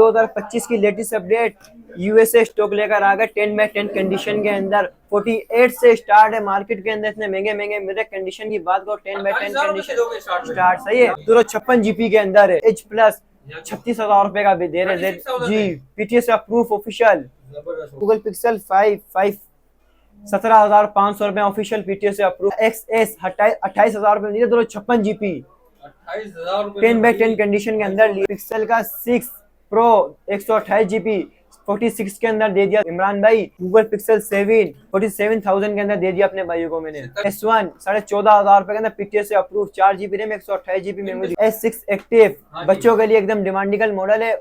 2025 की latest update, USA stock लेकर आ गए 10/10 कंडीशन के अंदर। 48 से स्टार्ट है मार्केट के अंदर, इतने महंगे महंगे मेरे कंडीशन की बात करो। 10/10 कंडीशन स्टार्ट सही है। 256 जीबी के अंदर है, एच प्लस 36,000 रुपए का भी दे रहे जी। PTS approve official Google Pixel 5 17,500 रुपए ऑफिशियल पीटीएस से अप्रूव। एक्स एस 28,000 रुपए 256 जीबी 10/10 कंडीशन के अंदर। पिक्सल का 6 प्रो 128 जीबी 46 के अंदर दे दिया इमरान भाई। गूगल पिक्सल 7 47,000 के अंदर दे दिया अपने भाइयों को मैंने। S1 14,500 के अंदर पीटीएस से approve, 4 GB RAM 128 GB memory. S6 active बच्चों के लिए एकदम डिमांडिकल मॉडल है,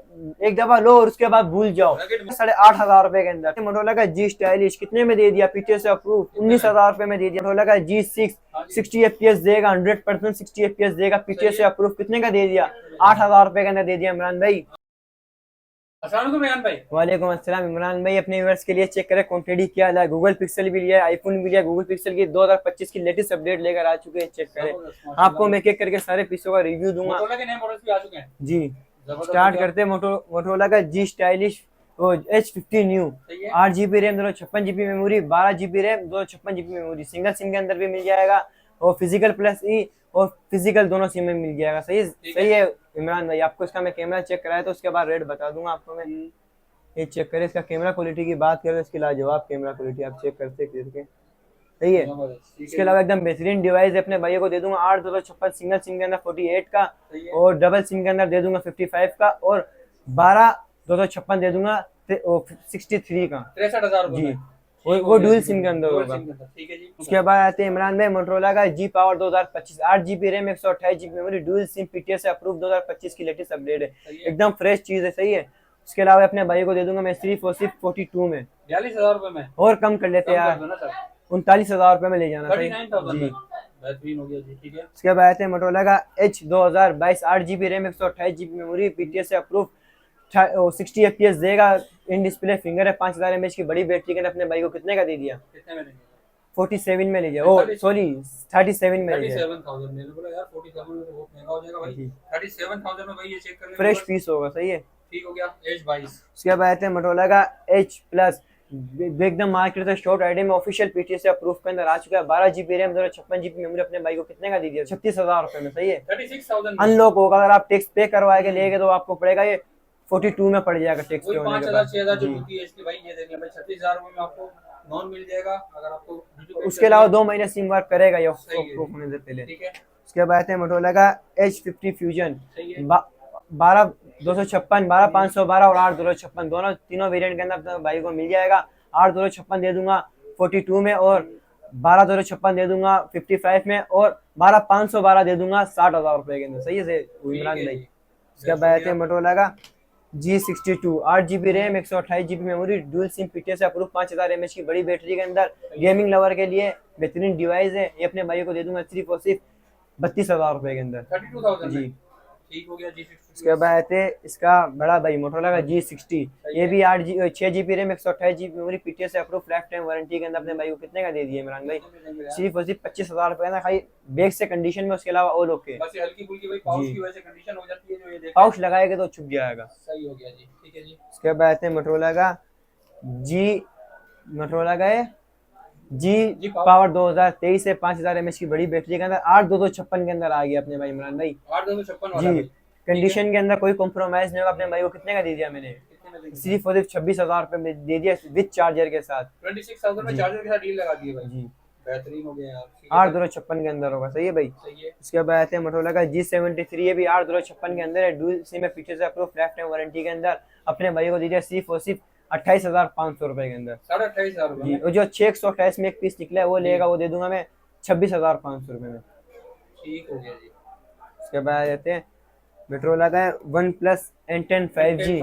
एक दफा लो और उसके बाद भूल जाओ। 8,500 के अंदर। मोटोरोला का जी स्टाइलिश कितने में दे दिया पीटीएस से अप्रूव? 19,000 में दे दिया। मोटोरोला का G6 60 FPS देगा, 100% 60 FPS देगा, पीटीएस से अप्रूव कितने का दे दिया? 8,000 के अंदर दे दिया इमरान भाई। वालेकुम अस्सलाम इमरान भाई। अपने व्यूअर्स के लिए चेक करें क्वांटिटी क्या है। गूगल पिक्सल भी लिया, आईफोन भी लिया। गूगल पिक्सल की 2025 की लेटेस्ट अपडेट लेकर आ चुके हैं, चेक करें। आपको मैं एक एक करके सारे पीसों का रिव्यू दूंगा जी। स्टार्ट करते हैं मोटोरोला का G stylish H50 new. 8 GB RAM 256 GB memory, 12 GB RAM 256 GB memory. Single SIM के अंदर भी मिल जाएगा और फिजिकल प्लस ई और फिजिकल दोनों सिम में मिल जाएगा। सही है इमरान भाई। आपको इसका मैं कैमरा चेक कराया तो उसके बाद रेट बता दूंगा आपको मैं। ये चेक करें, इसका कैमरा क्वालिटी की बात करें, इसकी लाजवाब कैमरा क्वालिटी आप चेक करते करके। सही है। इसके अलावा एकदम बेहतरीन डिवाइस है, अपने भाइयों को दे दूंगा 8/256 सिंगल सिम के अंदर 48 का, और डबल सिम के अंदर दे दूंगा 55 का, और 12/256 दे दूंगा 63 का 63,000 जी। वो डुअल सिम के अंदर होगा। ठीक है जी। उसके बाद आते हैं इमरान भाई मोटोरोला का G power 2025 8 GB RAM 128 GB memory, dual SIM PTS से अप्रूव 2025 की लेटेस्ट अपडेट है, एकदम फ्रेश चीज है। सही है। उसके अलावा अपने भाई को दे दूंगा मैं सिर्फ और सिर्फ 42 में, 42,000 में और कम कर लेते हैं यार, 39,000 में ले जाना। सही जी, बेहतरीन हो गया जी। ठीक है। उसके बाद आते हैं मोटोरोला का H2022 8 GB RAM 128 GB memory, PTS से अप्रूव 60 FPS देगा, इन डिस्प्ले फिंगर है, 5000 mAh की बड़ी बैटरी के। अपने भाई को कितने का दे दिया? कितने में? 47 में ले जाओ। सॉरी 37 में ले जाओ। 37,000 मैंने बोला यार 47 में तो बहुत महंगा हो जाएगा भाई। 37,000 में भाई ये चेक कर ले, फ्रेश पीस होगा। सही है। ठीक हो गया। H22। उसके बाद आते हैं मोटोरोला का H प्लस एकदम मार्केट से शॉर्ट आइडिया में ऑफिशियल पीटीएस से अप्रूव के अंदर आ चुका है। 12 GB रैम 256 GB मेमोरी। अपने भाई को कितने का दे दिया? 36,000 में। सही है। 36,000 अनलॉक होगा, अगर आप टैक्स पे करवा के लेगे तो आपको पड़ेगा ये 42 में पड़ जाएगा टैक्स पे होने के बाद। 5,000 जो होती है इसकी भाई ये देख ले भाई 36,000 में आपको नॉन मिल जाएगा, अगर आपको उसके अलावा 2 महीने सिम वर्क करेगा ये अप्रूव होने से पहले। ठीक है। उसके बाद है मोटोरोला का H50 फ्यूजन 12/256 12/512 और 8/256 दोनों तीनों वेरिएंट के अंदर भाई को मिल जाएगा। 8/256 दे दूंगा 42 में, और 12/256 दे दूंगा 55 में, और 12/512 दे दूंगा 60,000 के अंदर। सही है इमरान भाई। उसके बाद है मोटोरोला का G62 8 GB RAM 128 GB memory, dual SIM PTS से अप्रूव 5000 mAh की बड़ी बैटरी के अंदर, गेमिंग लवर के लिए बेहतरीन डिवाइस है। ये अपने भाई को दे दूंगा सिर्फ और सिर्फ 32,000 के अंदर। 32,000 जी। ठीक हो गया। उसके बाद है इसका बड़ा भाई मोटोरोला का G60, ये भी 6 GB RAM 128 GB memory, PTS से अप्रूव लाइफ टाइम वारंटी के अंदर। अपने भाई को कितने का दे दिया इमरान भाई? सिर्फ और सिर्फ 25,000 ना, खाली बैग से कंडीशन में, उसके अलावा और ओके। बस हल्की फुल्की भाई पाउच की वजह से कंडीशन हो जाती है, जो ये देखो पाउच लगाएगा तो छुप जाएगा। सही हो गया जी। ठीक है जी। उसके बाद है मोटोरोला का जी पावर 2023 से 5000 mAh की बड़ी बैटरी के अंदर 8/256 के अंदर आ गया अपने भाई इमरान भाई। 8/256 जी। कंडीशन के अंदर कोई कॉम्प्रोमाइज नहीं होगा। अपने भाई को कितने का दे दिया मैंने? सिर्फ और सिर्फ 26,000 में दे दिया विद चार्जर के साथ। 26,000 में चार्जर के साथ डील लगा दी है भाई जी। बेहतरीन हो गया यार। 8/256 के अंदर होगा। सही है भाई। सही है। उसके बाद आते हैं मोटोरोला का G73, ये भी 8/256 के अंदर है, डुअल सिम है, पीछे से अप्रूव लाइफ टाइम वारंटी के अंदर। अपने भाई को दे दिया सिर्फ और सिर्फ 28,500 के अंदर। 28,500 जी। और जो 628 में एक पीस निकला है वो लेगा, वो दे दूंगा मैं 26,500 में। ठीक हो गया जी। उसके बाद आते हैं मोटोरोला का OnePlus N10 5G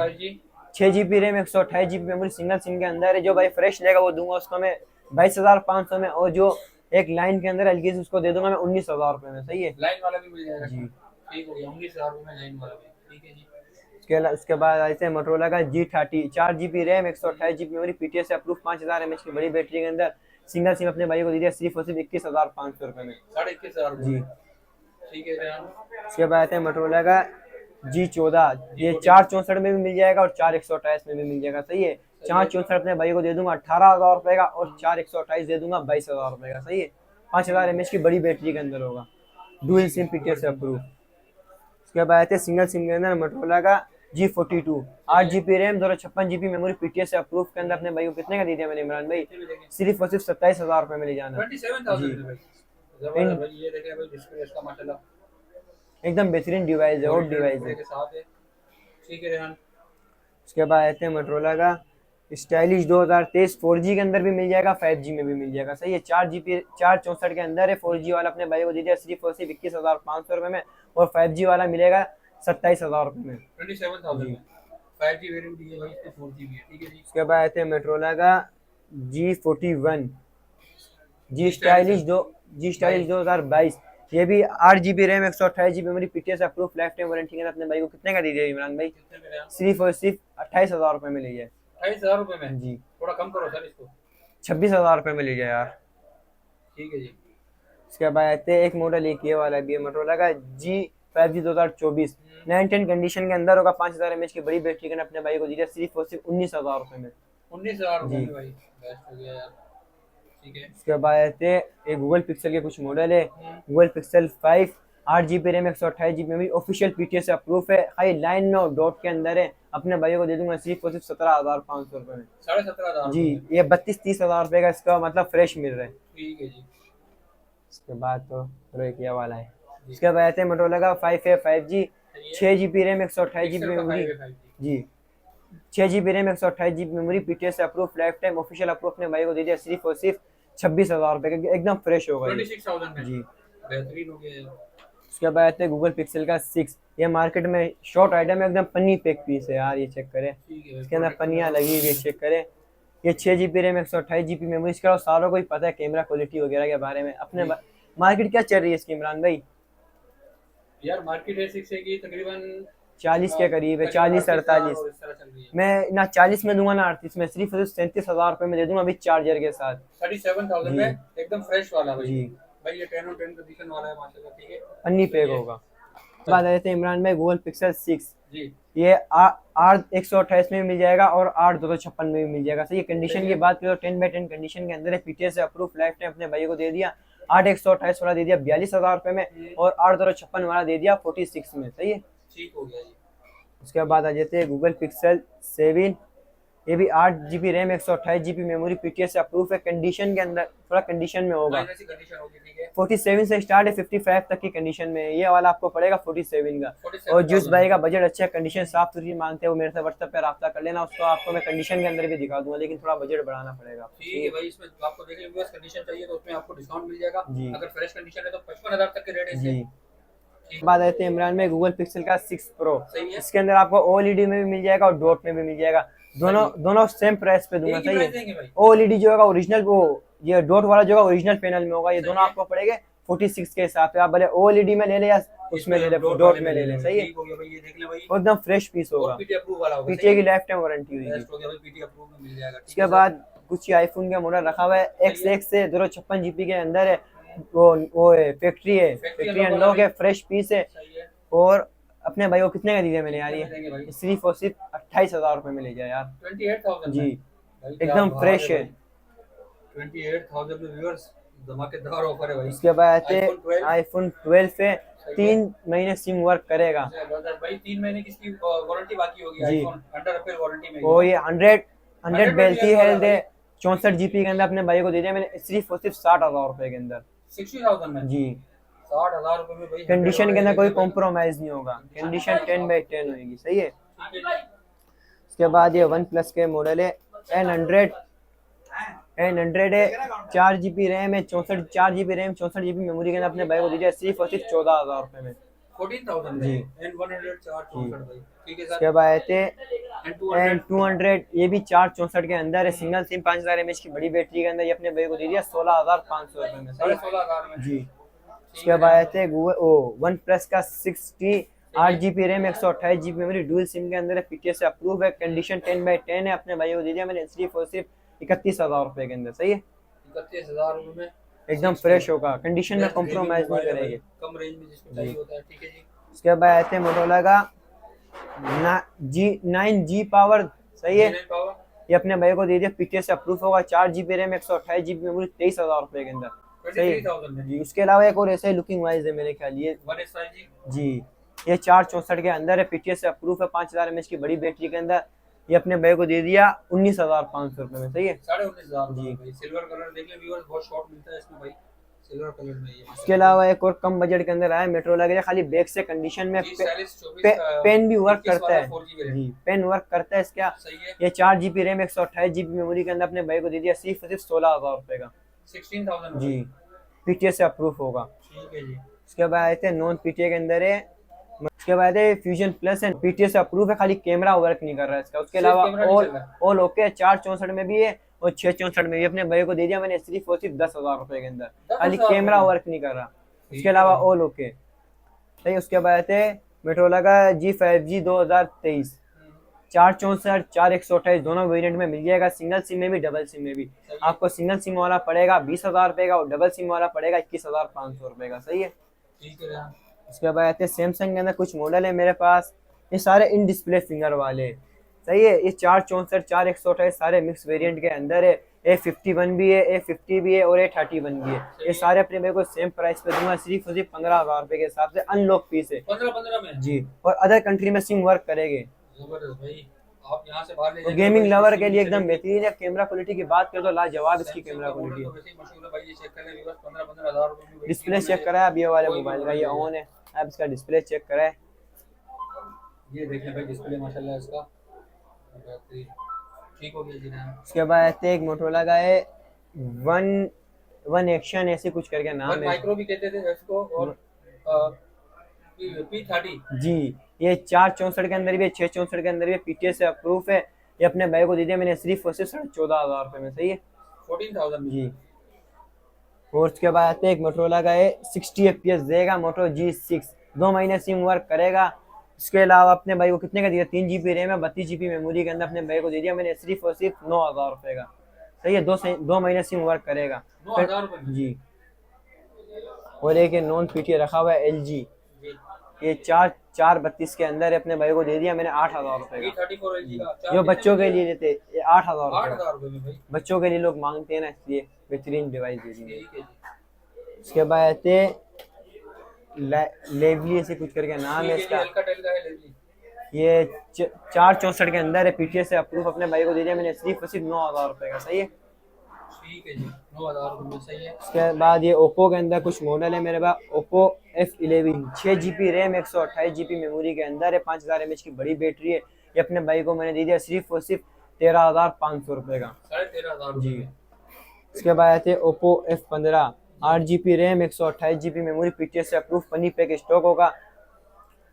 6 GB RAM 128 GB memory, single SIM के अंदर है। जो भाई फ्रेश लेगा वो दूंगा उसको मैं 22,500 में, और जो एक लाइन के अंदर हल्की सी उसको दे दूंगा मैं 19,000 में। सही है। लाइन वाला भी मिल जाएगा जी। ठीक हो गया। 19,000 में लाइन वाला भी। ठीक है जी। उसके बाद आते हैं मोटोरोला का G30 4 GB RAM 128 GB memory, PTS से अप्रूव 5000 mAh की बड़ी बैटरी के अंदर, सिंगल सिम। अपने भाई को दे दिया सिर्फ और सिर्फ 21,500 में। 21,500 जी। ठीक है। उसके बाद आते हैं मोटोरोला का G14 ये 464 में भी मिल जाएगा और 4128 में भी मिल जाएगा, सही है। 464 अपने भाई को दे दूंगा 18,000 रुपए का और 4128 दे दूंगा 22,000 रुपए का, सही है। 5000 mAh की बड़ी बैटरी के अंदर होगा, डुअल सिम PTS से अप्रूव। उसके बाद आते हैं सिंगल सिम के अंदर मोटोरोला का G42 8GB RAM 256GB memory PTS से अप्रूव के अंदर अपने भाई को कितने का दे दिया मैंने इमरान भाई? सिर्फ और सिर्फ 27,000 रुपए में ले जाना। 27,000 भाई, जबरदस्त भाई। ये देखें भाई डिस्प्ले इसका माशाल्लाह एकदम बेहतरीन डिवाइस है, और डिवाइस है के साथ है, ठीक है रेहान। उसके बाद आते हैं मोटोरोला का स्टाइलिश 2023 4G के अंदर भी मिल जाएगा, 5G में भी मिल जाएगा, सही है। 4GB 464 के अंदर है, 4G वाला अपने भाई को दे दिया सिर्फ और सिर्फ 21,500 रुपए में, और 5G वाला मिलेगा 27,000 रुपए में, 27,000 में 5G वेरिएंट भी है भाई, इसमें 4G भी है, ठीक है जी। उसके बाद आते हैं मोटोरोला का G41 जी स्टाइलिश 2022 ये भी 8GB RAM 128GB memory PTS approve life time warranty के अंदर अपने भाई को कितने का दे दिया इमरान भाई? सिर्फ और सिर्फ 28,000 रुपए में ले जाए। 28,000 रुपए में जी, थोड़ा कम करो सर इसको। 26,000 रुपए में ले जाए यार, ठीक है जी। इसके बाद आते हैं एक मॉडल एक ये वाला भी है मोटोरोला का G5G 2024 910 कंडीशन के अंदर होगा, 5000 mAh की बड़ी बैटरी के अपने भाई को दिया सिर्फ और सिर्फ 19,000 रुपए में। 19,000 रुपए में भाई, बेस्ट हो गया यार, ठीक है। उसके बाद आते हैं एक गूगल पिक्सल के कुछ मॉडल है, Google Pixel 5 8GB RAM 128GB memory official PTS से अप्रूव है, हाई लाइन में डॉट के अंदर है, अपने भाइयों को दे दूंगा सिर्फ और सिर्फ 17,500 रुपए में, 17,500 जी। ये 32-30,000 रुपए का इसका मतलब फ्रेश मिल रहा है, ठीक है जी। उसके बाद तो रोकिया वाला है। उसके बाद आते हैं मोटोरोला का 5A 5G 6GB RAM 128GB memory, G 6GB RAM 128GB memory PTS से approve lifetime official approve अपने भाई को दे दिया सिर्फ और सिर्फ 26,000 रुपए का, एकदम फ्रेश होगा 26,000 में, जी, बेहतरीन हो गया। उसके बाद आते हैं गूगल पिक्सल का 6, ये मार्केट में शॉर्ट आइटम है, एकदम पन्नी पैक पीस है यार, ये चेक करें, इसके अंदर पन्नियाँ लगी हुई है, चेक करें। ये 6GB रैम 128GB मेमोरी, इसका सारों को ही पता है कैमरा क्वालिटी वगैरह के बारे में। अपने मार्केट क्या चल रही है इसकी इमरान भाई? यार मार्केट है 6 की तकरीबन 40 के करीब है, 40-48, मैं ना 40 में दूंगा ना 38 में, सिर्फ 37,000 रुपए में दे दूंगा विद चार्जर के साथ, 37,000 में एकदम फ्रेश वाला भाई, जी भाई ये 10 on 10 कंडीशन वाला है माशाल्लाह, ठीक है, पन्नी पैक होगा। बात आ जाते हैं इमरान भाई गूगल पिक्सल 6, जी ये 8 128 में भी मिल जाएगा और 8 256 में भी मिल जाएगा, सही है। कंडीशन की बात करो 10/10 कंडीशन के अंदर है, PTS से अप्रूव लाइफ टाइम अपने भाई को दे दिया, 8 128 वाला दे दिया 42,000 रुपए में, और 8 256 वाला दे दिया 46 में, सही है, ठीक हो गया जी। उसके बाद आ जाते हैं गूगल पिक्सल 7, ये भी 8GB RAM 128GB memory PTS से अप्रूव है, कंडीशन के अंदर थोड़ा कंडीशन में होगा, ऐसी कंडीशन होगी, ठीक है। 47 से स्टार्ट है 55 तक की कंडीशन में, ये वाला आपको पड़ेगा 47 का। 47,000 और जिस भाई का बजट अच्छा है, कंडीशन साफ सुथरी मांगते हैं, वो मेरे से व्हाट्सएप पे रब्ता कर लेना, उसको आपको मैं कंडीशन के अंदर भी दिखा दूंगा, लेकिन थोड़ा बजट बढ़ाना पड़ेगा, ठीक है भाई। इसमें आपको देखिए यूएस कंडीशन चाहिए तो उसमें आपको डिस्काउंट मिल जाएगा, जी। अगर फ्रेश कंडीशन है तो 55,000 तक के रेट है जी। बात आते हैं इमरान में गूगल पिक्सल का 6 Pro, सही है। इसके अंदर आपको OLED में भी मिल जाएगा और डॉट में भी मिल जाएगा, दोनों सेम प्राइस पे दूंगा, सही है। OLED जो होगा ओरिजिनल, वो ये डॉट वाला जो होगा ओरिजिनल पैनल में होगा, ये दोनों आपको पड़ेगे 46 के हिसाब से, आप भले OLED में ले ले या उसमें ले ले, डॉट में ले ले, सही है, एकदम फ्रेश पीस होगा, PTA की लाइफ टाइम वारंटी हुई। उसके बाद कुछ आईफोन का मॉडल रखा हुआ है, X1 से 256GB के अंदर है, वो फैक्ट्री अनलॉक है, फ्रेश पीस है, और अपने भाई को कितने का दिया मैंने यार? ये सिर्फ और सिर्फ 28,000 रुपए में ले जाए यार, 28,000 जी, एकदम फ्रेश है। 28,000 में व्यूअर्स धमाकेदार ऑफर है भाई। उसके बाद आते हैं आईफोन 12 पे 3 महीने सिम वर्क करेगा भाई, 3 महीने की इसकी वारंटी बाकी होगी, जी, आईफोन अंडर रिपेयर वारंटी में, वो ये 100 बैटरी हेल्थ है, 64GB के अंदर अपने भाई को दे दिया मैंने सिर्फ और सिर्फ 60,000 रुपए के अंदर, 60,000 में, जी, 60,000 रुपए में भाई, कंडीशन के अंदर कोई कॉम्प्रोमाइज नहीं होगा, कंडीशन 10/10 होगी, सही है। उसके बाद ये वन प्लस के मॉडल है N100 है, 4GB रैम है, 4GB रैम 64GB मेमोरी के अंदर अपने भाई को दीजिए सिर्फ और सिर्फ 14,000 रुपए में, 14,000 में N100 464 भाई, ठीक है सर। उसके बाद आते N200, ये भी 464 के अंदर है, सिंगल सिम 5000 mAh की बड़ी बैटरी के अंदर, ये अपने भाई को दे दिया 16,500 रुपए में, 16,000 में, जी। उसके बाद आते हैं वन प्लस का 6T 8GB RAM 128GB memory dual SIM के अंदर है, PTS से अप्रूव है, कंडीशन 10/10 है, अपने भाई को दे दिया मैंने सिर्फ और सिर्फ 31,000 रुपए के अंदर, सही है, 31,000 रुपए में एकदम फ्रेश होगा, कंडीशन में कॉम्प्रोमाइज नहीं करेंगे, कम रेंज में जिसको चाहिए होता है, ठीक है जी। उसके बाद आते हैं मोटोरोला का ना जी 9G पावर, सही है। G9 पावर ये अपने भाई को दे दिया, पीटीएस से अप्रूव होगा, 4 GB रैम 128 GB मेमोरी, 23,000 रुपए के अंदर, सही है 23,000 में जी। उसके अलावा एक और ऐसे ही लुकिंग वाइज है मेरे ख्याल ये 1S5G। जी, ये 464 के अंदर है, पीटीएस से अप्रूव है, 5000 mAh की बड़ी बैटरी के अंदर। ये अपने भाई को दे दिया 19,500 रुपए में, सही है 19,500 जी। भाई। सिल्वर कलर देख ले व्यूअर्स, बहुत शॉर्ट मिलता है इसमें भाई, सिल्वर कलर में ये। इसके अलावा एक और कम बजट के अंदर आया मेट्रोला के, खाली बैक से कंडीशन में पेन भी वर्क करता है जी, पेन वर्क करता है इसका। सही है। ये 4 GB रैम 128 GB मेमोरी के अंदर अपने भाई को दे दिया सिर्फ 16,000 रुपए का 16,000 जी, पीटीएस से अप्रूव होगा। ठीक है जी। उसके बाद आते हैं नॉन पीटीए के अंदर है, उसके बाद है फ्यूजन प्लस एंड पीटीएस से अप्रूव है, खाली कैमरा वर्क नहीं कर रहा है इसका। उसके अलावा ऑल ओके, 464 में भी है और 664 में भी। अपने भाई को दे दिया मैंने सिर्फ और सिर्फ 10,000 रुपए के अंदर, खाली कैमरा वर्क नहीं कर रहा। उसके अलावा ऑल ओके, सही। उसके बाद आते हैं मेट्रोला का G5G 2023, 464 4 128 दोनों वेरिएंट में मिल जाएगा, सिंगल सिम में भी डबल सिम में भी। आपको सिंगल सिम वाला पड़ेगा 20,000 रुपए का और डबल सिम वाला पड़ेगा 21,500 रुपए का, सही है। ठीक है। उसके बाद आते हैं सैमसंग के अंदर कुछ मॉडल है मेरे पास, ये सारे इन डिस्प्ले फिंगर वाले, सही है। ये 464 4 128 सारे मिक्स वेरिएंट के अंदर है। A51 भी है, A50 भी है और A31 भी है। ये सारे अपने मेरे को सेम प्राइस पे दूंगा, सिर्फ और सिर्फ 15,000 रुपए के हिसाब से, अनलॉक पीस है 15 में जी, और अदर कंट्री में सिम वर्क करेंगे। जबरदस्त भाई, आप यहाँ से बाहर ले और जाएंगे गेमिंग लवर के लिए एकदम बेहतरीन है। कैमरा क्वालिटी की बात करें तो लाजवाब इसकी कैमरा क्वालिटी है। मशहूर है भाई, ये चेक करें व्यूअर्स, 15,000 रुपए में। डिस्प्ले चेक करा है अब ये वाले मोबाइल का, ये ऑन है, आप इसका डिस्प्ले चेक करें, ये देखें भाई डिस्प्ले माशाल्लाह इसका बेहतरीन, ठीक हो गया जी ना। उसके बाद आते हैं एक मोटरोला का है वन एक्शन ऐसे कुछ करके नाम है, माइक्रो भी कहते थे इसको, और P30 जी। ये 464 के अंदर भी है, 664 के अंदर भी पीटीएस से अप्रूव है। ये अपने भाई को दे दिया मैंने सिर्फ और सिर्फ 14,500 रुपए में, सही है 14,000 जी। और उसके बाद आते हैं एक मोटरोला का है 60 FPS देगा, मोटो G6, 2 महीने सिम वर्क करेगा। उसके अलावा अपने भाई को कितने का दिया, 3 GB रैम है, 32 GB मेमोरी के अंदर अपने भाई को दे दिया मैंने सिर्फ और सिर्फ 9,000 रुपए का, सही है। 2 महीने सिम वर्क करेगा 9,000 रुपए जी। और एक नॉन पीटीए रखा हुआ है LG, ये 4 32 के अंदर है, अपने भाई को दे दिया मैंने 8,000 रुपए का, P34 LG का, जो बच्चों के लिए देते, ये 8,000 रुपए 8,000 रुपए में भाई, बच्चों के लिए लोग मांगते हैं ना, इसलिए बेहतरीन डिवाइस दे दी है। ठीक है जी। उसके बाद आते लेवली ऐसे कुछ करके नाम है इसका, Alcatel का है लेवली, ये 464 के अंदर है, पीटीएस से अप्रूव, अपने भाई को दे दिया मैंने सिर्फ और सिर्फ 9,000 रुपए का, सही है ठीक है जी। 9,000 रुपए में, सही है। उसके बाद ये ओप्पो के अंदर कुछ मॉडल है मेरे पास, Oppo F11, 6 GB RAM 128 GB memory के अंदर है, 5000 mAh की बड़ी बैटरी है। ये अपने भाई को मैंने दे दिया सिर्फ और सिर्फ 13,500 रुपए का, 13,500 जी। रुपए। उसके बाद आते हैं Oppo F15, 8 GB RAM 128 GB memory, PTS से अप्रूव, पनी पैक स्टॉक होगा।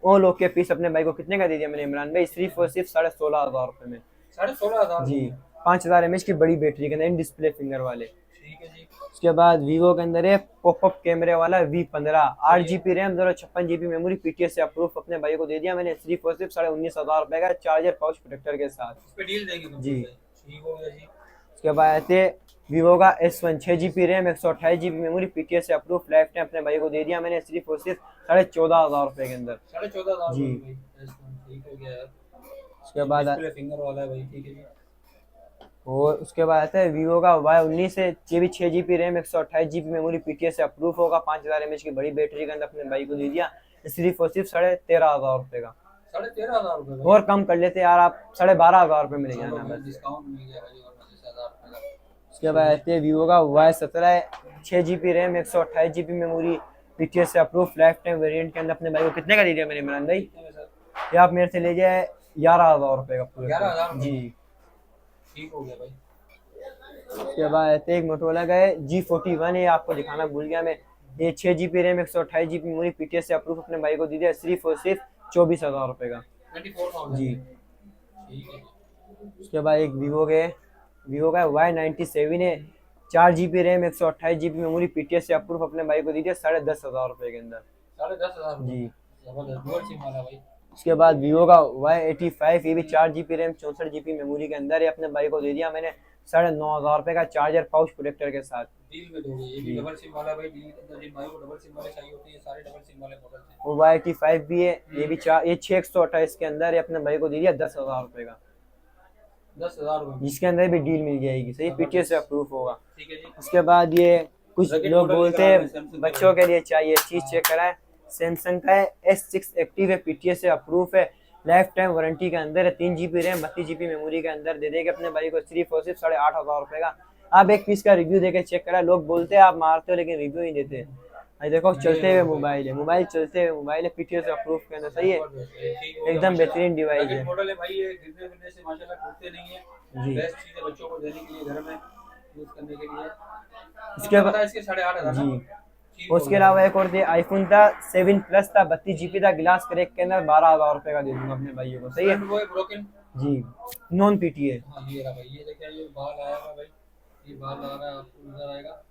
ऑल ओके पीस अपने भाई को कितने का दे दिया मैंने इमरान भाई, सिर्फ और सिर्फ 16,500 रुपए में, 16,500 जी। 5000 mAh की बड़ी बैटरी के अंदर, इन डिस्प्ले फिंगर वाले। ठीक है जी। उसके बाद वीवो के अंदर है पॉपअप कैमरे वाला V15, 8 GB RAM 256 GB memory, PTS से अप्रूव, अपने भाई को दे दिया मैंने सिर्फ और सिर्फ 19,500 रुपए का, चार्जर पाउच प्रोटेक्टर के साथ, इस पे डील देंगे जी। ठीक हो गया जी। उसके बाद आते वीवो का S1, 6 GB RAM 128 GB memory, PTS से अप्रूव, लाइफ टाइम, अपने भाई को दे दिया मैंने सिर्फ और सिर्फ 14,500 रुपए के अंदर, 14,500 जी। ठीक हो गया यार। उसके बाद डिस्प्ले फिंगर वाला है भाई, ठीक है जी। और उसके बाद आता है वीवो का Y19 है, ये भी 6 GB RAM 128 GB memory, PTS से अप्रूव होगा, 5000 mAh की बड़ी बैटरी के अंदर, अपने भाई को दे दिया सिर्फ और सिर्फ 13,500 रुपए का। 13,500 रुपए भाई। और कम कर लेते यार आप, 12,500 रुपए में ले जाना बस, डिस्काउंट मिल गया भाई, और 10,000 रुपए का। उसके बाद आते हैं वीवो का Y17 है, 6 GB RAM 128 GB memory, PTS से अप्रूव, लाइफ टाइम वेरिएंट के अंदर, अपने भाई को कितने का दे दिया मैंने इमरान भाई, कितने में सर? ये आप मेरे से ले जाए 11,000 रुपए का पूरे, 11,000 जी। ठीक हो गया भाई। उसके बाद आते हैं एक मोटोरोला का है G41 है, आपको दिखाना भूल गया मैं, ये 6 GB RAM 128 GB memory, PTS से अप्रूव, अपने भाई को दे दिया सिर्फ और सिर्फ 24,000 रुपए का, 24,000 जी। ठीक है जी। उसके बाद एक वीवो का Y97 है, 4 GB RAM 128 GB memory, PTS से अप्रूव, अपने भाई को दे दिया 10,500 रुपए के अंदर, 10,500 जी। जबरदस्त, डुअल सिम वाला भाई। उसके बाद वीवो का Y85, ये भी 4 GB रैम 64 GB मेमोरी के अंदर है। अपने भाई को दे दिया मैंने 9,500 का चार्जर पाउच प्रोटेक्टर के साथ। डील में दोगे, ये भी डबल सिम वाला भाई, डील के अंदर जिन भाई को डबल सिम वाले चाहिए होते हैं, ये सारे डबल सिम वाले मॉडल्स हैं। वो Y85 भी है, ये भी 6128 के अंदर है। अपने भाई को दे दिया 10,000 का, 10,000 रुपये, जिसके अंदर भी डील मिल जाएगी। सही, PTS से अप्रूव होगा। ठीक है जी। उसके बाद ये कुछ रैकेट लोग मॉडल बोलते निकाला है हैं सैमसंग बच्चों के लिए चाहिए चीज, चेक कराएं। सैमसंग का है, S6 एक्टिव है, PTS से अप्रूव है, लाइफ टाइम वारंटी के अंदर है, 3 GB रैम 32 GB मेमोरी के अंदर दे देगा अपने भाई को सिर्फ और सिर्फ 8,500 का। आप एक पीस का रिव्यू देके चेक करा। लोग बोलते हैं आप मारते हो लेकिन रिव्यू नहीं देते। अरे देखो चलते हुए मोबाइल है, मोबाइल चलते हुए मोबाइल है, PTS से अप्रूव के अंदर। सही है, एकदम बेहतरीन डिवाइस है मॉडल है भाई, ये गिरने विरने से माशाल्लाह टूटते नहीं है। जी। बेस्ट चीज है बच्चों को देने के लिए, घर में यूज करने के लिए। उसके बाद इसके 8,500 जी, ठीक उसके अलावा एक और आईफोन था 7 प्लस था, 32 GB था, ग्लास क्रैक के अंदर 12,000 का दे दूंगा अपने भाइयों को। सही है वो है ब्रोकन जी, नॉन PTA। हाँ ये रहा भाई, ये देखिए ये बाल आएगा भाई, ये बाल आ रहा है आपको नजर आएगा।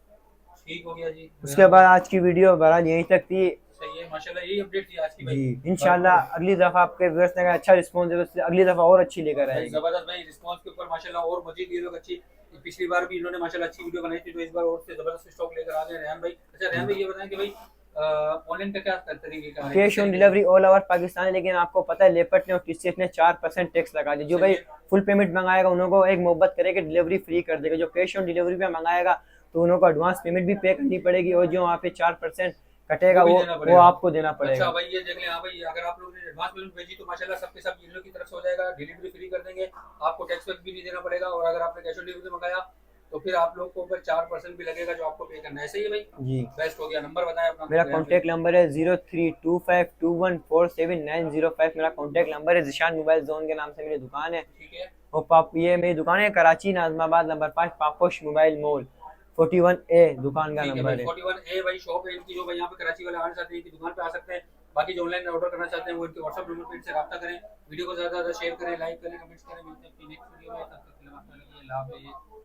ठीक हो गया जी। उसके बाद आज की वीडियो बहरहाल यहीं तक थी सही है माशाल्लाह, यही अपडेट थी आज की भाई। जी। इंशाल्लाह अगली दफा आपके व्यूअर्स ने अच्छा रिस्पॉन्स देगा, उससे अगली दफा और अच्छी लेकर भाई आएंगे। जबरदस्त भाई, रिस्पांस के ऊपर माशाल्लाह और मजीद ये लोग अच्छी, पिछली बार भी इन्होंने माशाल्लाह अच्छी वीडियो बनाई थी, तो इस बार और से जबरदस्त स्टॉक लेकर आ गए रेहान भाई। अच्छा रेहान भाई ये बताएं कि भाई ऑनलाइन का क्या तरीके का है? Cash on delivery all over Pakistan है, लेकिन आपको पता है लेपर्ट ने और TCS ने 4% टैक्स लगा दिया। जो भाई फुल पेमेंट मंगाएगा उनको एक मोहब्बत करेगा, डिलीवरी फ्री कर देगा। जो कैश ऑन डिलीवरी पे मंगाएगा तो उनको एडवांस पेमेंट भी पे करनी पड़ेगी, और जो वहाँ पे 4% कटेगा वो आपको देना पड़ेगा। अच्छा भाई ये देख लें, हाँ भाई अगर आप लोगों ने एडवांस पेमेंट भेजी तो माशाल्लाह सबके सब इन लोग की तरफ से हो जाएगा, डिलीवरी फ्री कर देंगे, आपको टैक्स वैक्स भी नहीं देना पड़ेगा। और अगर आपने कैश ऑन डिलीवरी मंगाया तो फिर आप लोग को ऊपर 4% भी लगेगा जो आपको पे करना है। सही है भाई जी। बेस्ट हो गया। नंबर बताएं अपना। मेरा कॉन्टैक्ट नंबर है 0325214790 मेरा कॉन्टैक्ट नंबर है। ज़िशान मोबाइल जोन के नाम से मेरी दुकान है। ठीक है, और ये मेरी दुकान है Karachi Najmabad number 5 Paposh mobile mall 41A दुकान का नंबर है। 41A भाई शॉप है इनकी, जो भाई यहाँ पे कराची वाले आना चाहते हैं इनकी दुकान पे आ सकते हैं। बाकी जो ऑनलाइन ऑर्डर करना चाहते हैं वो इनके व्हाट्सएप नंबर पे इनसे रब्ता करें। वीडियो को ज़्यादा से ज़्यादा शेयर करें, लाइक करें, कमेंट्स करें। मिलते हैं अपनी नेक्स्ट वीडियो में, तब तक के लिए अपना लगिए लाभ है।